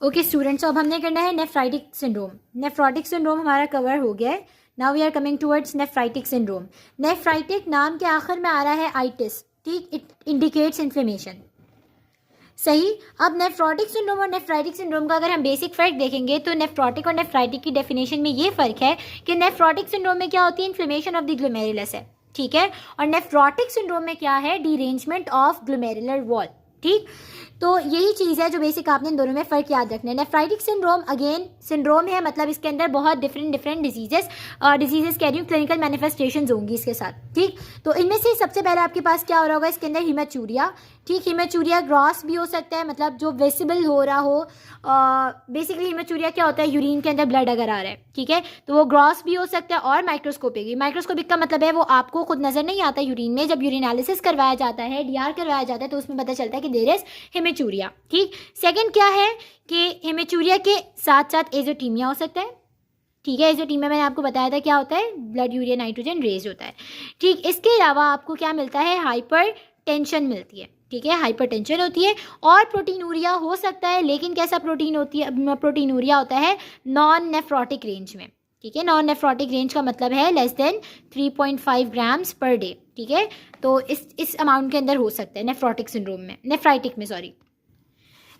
Okay students, अब हमने करना है नेफ्राइटिक सिंड्रोम। नेफ्रोटिक सिंड्रोम हमारा कवर हो गया है। Now we are coming towards nephritic syndrome. Nephritic नाम के आखिर में आ रहा है आइटिस, ठीक, इट इंडिकेट्स इन्फ्लेमेशन। सही। अब नेफ्रोटिक सिंड्रोम और नेफ्राइटिक सिंड्रोम का अगर हम बेसिक फ़र्क देखेंगे तो नेफ्रोटिक और नेफ्राइटिक की डेफिनेशन में ये फ़र्क है कि नेफ्रोटिक सिंड्रोम में क्या होती है, इन्फ्लेमेशन ऑफ द ग्लोमेरुलस है, ठीक है, और नेफ्रोटिक सिंड्रोम में क्या है, डीरेंजमेंट ऑफ ग्लोमेरुलर वॉल, ठीक। तो यही चीज़ है जो बेसिक आपने इन दोनों में फ़र्क याद रखना है। नेफ्राइटिक सिंड्रोम अगेन सिंड्रोम है, मतलब इसके अंदर बहुत डिफरेंट डिजीजेस कह रही हूँ, क्लिनिकल मैनिफेस्टेशंस होंगी इसके साथ, ठीक। तो इनमें से सबसे पहले आपके पास क्या हो रहा होगा, इसके अंदर हिमेचूरिया, ठीक, हिमेचूरिया ग्रॉस भी हो सकता है, मतलब जो विजिबल हो रहा हो। बेसिकली हिमेचूरिया क्या होता है, यूरिन के अंदर ब्लड अगर आ रहा है, ठीक है, तो वो ग्रॉस भी हो सकता है और माइक्रोस्कोपिक। माइक्रोस्कोपिक का मतलब है वो आपको खुद नज़र नहीं आता यूरिन में, जब यूरिन एनालिसिस करवाया जाता है, डीआर करवाया जाता है, तो उसमें पता चलता है कि देयर इज हिमेचूरिया, ठीक। सेकंड क्या है कि हिमेचूरिया के साथ साथ एजोटीमिया हो सकता है, ठीक है। एजोटीमिया मैंने आपको बताया था क्या होता है, ब्लड यूरिया नाइट्रोजन रेज होता है, ठीक। इसके अलावा आपको क्या मिलता है, हाइपर टेंशन मिलती है, ठीक है, हाइपर टेंशन होती है, और प्रोटीनूरिया हो सकता है, लेकिन कैसा प्रोटीनूरिया होता है, नॉन नेफ्रोटिक रेंज में, ठीक है। नॉन नेफ्रोटिक रेंज का मतलब है less than 3.5 grams per day, ठीक है। तो इस अमाउंट के अंदर हो सकता है नेफ्रोटिक सिंड्रोम में, नेफ्राइटिक में, सॉरी।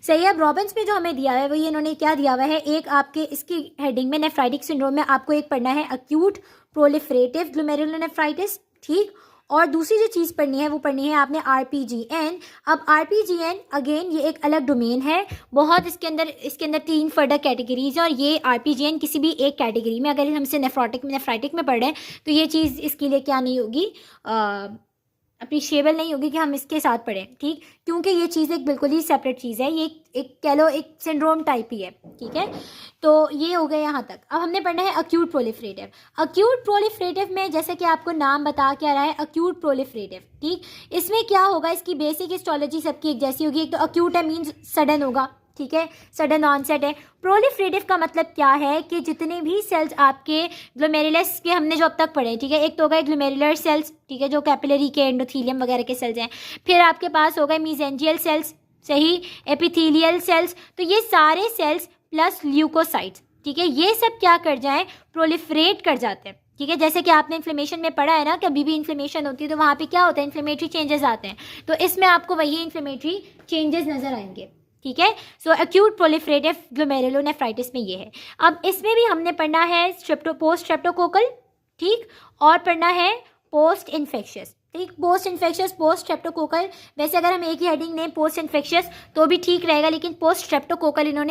सही है। अब रॉबिन्स में जो हमें दिया हुआ है वो ये इन्होंने क्या दिया हुआ है, एक आपके इसकी हेडिंग में नेफ्राइटिक सिंड्रोम में आपको एक पढ़ना है अक्यूट प्रोलिफरेटिव ग्लोमेरुलोनेफ्राइटिस, ठीक, और दूसरी जो चीज़ पढ़नी है वो पढ़नी है आपने आरपीजीएन। अब आरपीजीएन अगेन ये एक अलग डोमेन है, बहुत इसके अंदर 3 फर्दर कैटेगरीज हैं, और ये आरपीजीएन किसी भी एक कैटेगरी में, अगर हम इसे नेफ्राइटिक में पढ़ रहे हैं तो ये चीज़ इसके लिए क्या नहीं होगी, अप्रिशिएबल नहीं होगी कि हम इसके साथ पढ़ें, ठीक, क्योंकि ये चीज़ एक बिल्कुल ही सेपरेट चीज़ है, ये एक कह लो एक सिंड्रोम टाइप ही है, ठीक है। तो ये हो गया यहाँ तक। अब हमने पढ़ना है अक्यूट प्रोलिफरेटिव। अक्यूट प्रोलिफरेटिव में जैसे कि आपको नाम बता क्या रहा है, अक्यूट प्रोलिफरेटिव, ठीक। इसमें क्या होगा, इसकी बेसिक हिस्टोलॉजी सबकी एक जैसी होगी। एक तो अक्यूट है मीन्स सडन होगा, ठीक है, सडन ऑनसेट है। प्रोलिफरेटिव का मतलब क्या है कि जितने भी सेल्स आपके ग्लोमेरुलस के हमने जो अब तक पढ़े, ठीक है, एक तो हो गए ग्लोमेरुलर सेल्स, ठीक है, जो कैपिलरी के एंडोथीलियम वगैरह के सेल्स हैं, फिर आपके पास हो गए मीजेंजियल सेल्स, सही, एपिथेलियल सेल्स, तो ये सारे सेल्स प्लस ल्यूकोसाइट्स, ठीक है, ये सब क्या कर जाएं, प्रोलिफरेट कर जाते हैं, ठीक है। जैसे कि आपने इन्फ्लेमेशन में पढ़ा है ना, कभी भी इन्फ्लेमेशन होती है तो वहाँ पे क्या होता है, इन्फ्लेमेटरी चेंजेस आते हैं, तो इसमें आपको वही इन्फ्लेमेटरी चेंजेस नजर आएंगे, ठीक है। सो एक्यूट प्रोलिफरेटिव ग्लोमेरुलोनेफ्राइटिस में ये है। अब इसमें भी हमने पढ़ना है पोस्ट स्ट्रेप्टोकोकल, ठीक, और पढ़ना है पोस्ट इन्फेक्शियस, ठीक, पोस्ट इन्फेक्शियस, पोस्ट स्ट्रेप्टोकोकल। वैसे अगर हम एक ही हेडिंग ने पोस्ट इन्फेक्शियस तो भी ठीक रहेगा, लेकिन पोस्ट स्ट्रेप्टोकोकल इन्होंने